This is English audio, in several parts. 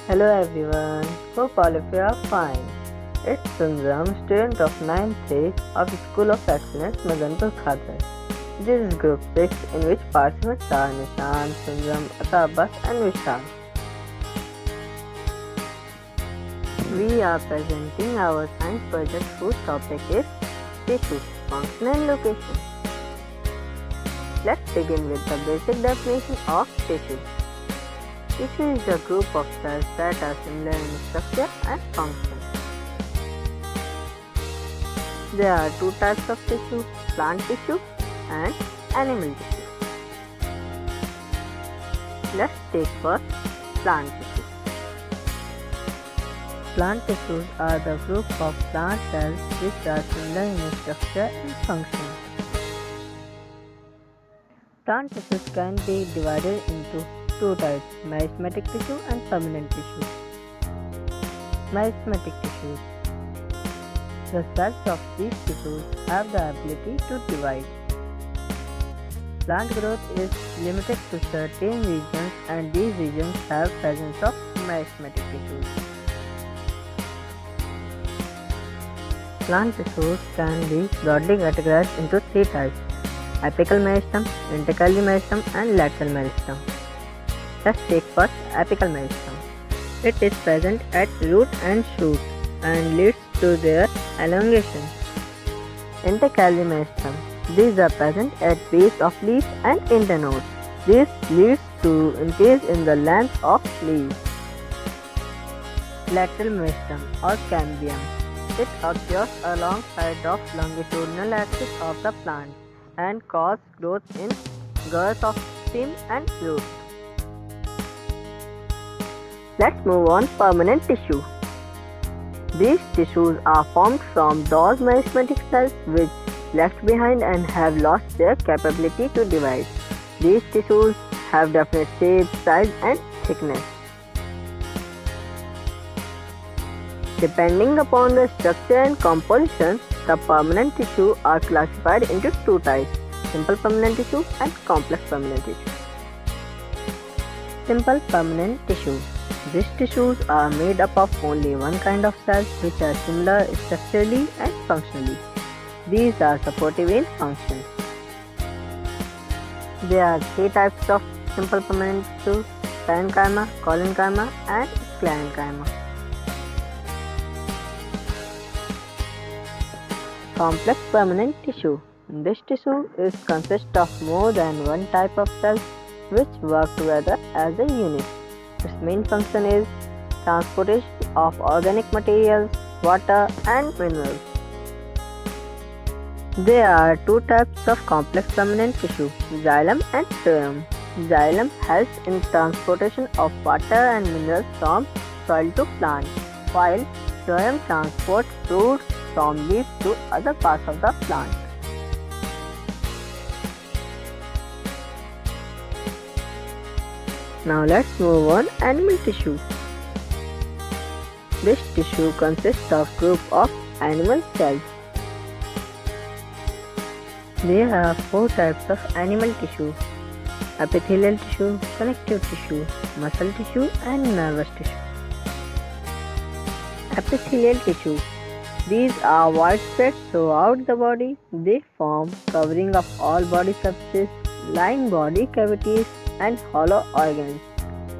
Hello everyone, hope all of you are fine. It's Sunzam, student of 9th A of School of Excellence, Madanpur Khadar. This is Group 6 in which participants are Nishan, Sunzam, Atabas and Vishal. We are presenting our science project whose topic is tissue, function and location. Let's begin with the basic definition of tissue. Tissue is a group of cells that are similar in structure and function. There are two types of tissue, plant tissue and animal tissue. Let's take first plant tissue. Plant tissues are the group of plant cells which are similar in structure and function. Plant tissues can be divided into two types, meristematic tissue and permanent tissue. Meristematic tissues. The cells of these tissues have the ability to divide. Plant growth is limited to certain regions and these regions have presence of meristematic tissues. Plant tissues can be broadly categorized into three types, apical meristem, intercalary meristem and lateral meristem. Let's take first apical meristem. It is present at root and shoot and leads to their elongation. Intercalary meristem. These are present at base of leaf and internodes. This leads to increase in the length of leaf. Lateral meristem or cambium. It occurs alongside of longitudinal axis of the plant and causes growth in girth of stem and root. Let's move on permanent tissue. These tissues are formed from those meristematic cells which left behind and have lost their capability to divide. These tissues have definite shape, size and thickness. Depending upon the structure and composition, the permanent tissue are classified into two types, simple permanent tissue and complex permanent tissue. Simple permanent tissue. These tissues are made up of only one kind of cells which are similar structurally and functionally. These are supportive in function. There are three types of simple permanent tissue, parenchyma, collenchyma and sclerenchyma. Complex permanent tissue. This tissue consists of more than one type of cells which work together as a unit. Its main function is transportation of organic materials, water and minerals. There are two types of complex permanent tissue, xylem and phloem. Xylem helps in transportation of water and minerals from soil to plant, while phloem transports fruits from leaves to other parts of the plant. Now let's move on animal tissue. This tissue consists of group of animal cells. There are four types of animal tissue, epithelial tissue, connective tissue, muscle tissue and nervous tissue. Epithelial tissue. These are widespread throughout the body. They form covering of all body surfaces, line body cavities and hollow organs,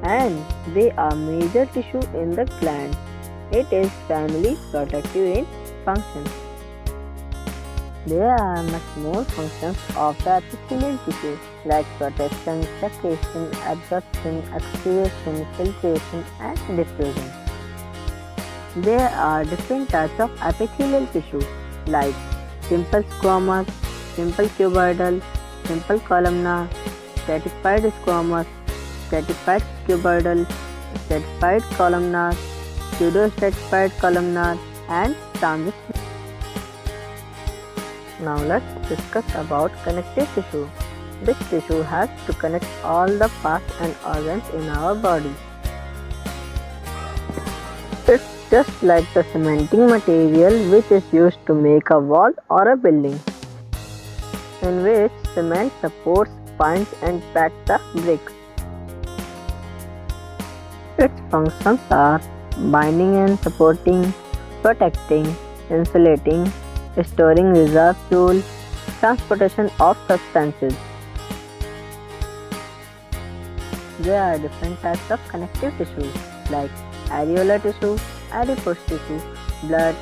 and they are major tissue in the gland. It is primarily protective in function. There are much more functions of the epithelial tissue like protection, secretion, absorption, excavation, filtration and diffusion. There are different types of epithelial tissue like simple squamous, simple cuboidal, simple columnar, stratified squamous, stratified cuboidal, stratified columnar, pseudostratified columnar and transition. Now let's discuss about connective tissue. This tissue has to connect all the parts and organs in our body. It's just like the cementing material which is used to make a wall or a building, in which cement supports, binds and packs the bricks. Its functions are binding and supporting, protecting, insulating, storing reserve fuel, transportation of substances. There are different types of connective tissues like areolar tissue, adipose tissue, blood,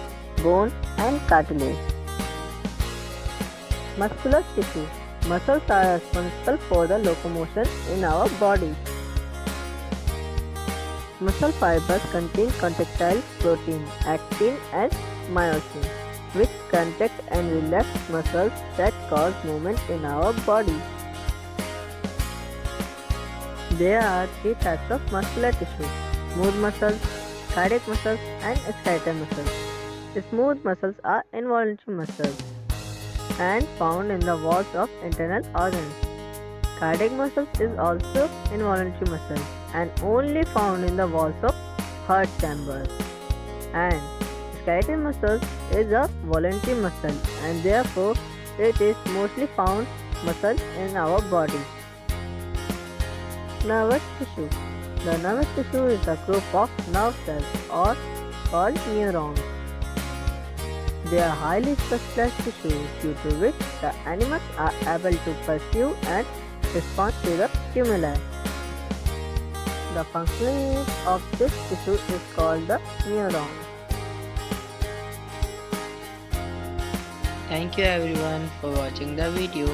bone, and cartilage. Muscular tissue. Muscles are responsible for the locomotion in our body. Muscle fibers contain contractile protein, actin and myosin, which contract and relax muscles that cause movement in our body. There are three types of muscular tissue: smooth muscles, cardiac muscles, and skeletal muscles. Smooth muscles are involuntary muscles and found in the walls of internal organs. Cardiac muscles is also involuntary muscle and only found in the walls of heart chambers. And skeletal muscles is a voluntary muscle and therefore it is mostly found muscle in our body. Nervous tissue. The nervous tissue is a group of nerve cells or called neurons. They are highly specialized tissues due to which the animals are able to perceive and respond to the stimuli. The functional unit of this tissue is called the neuron. Thank you everyone for watching the video.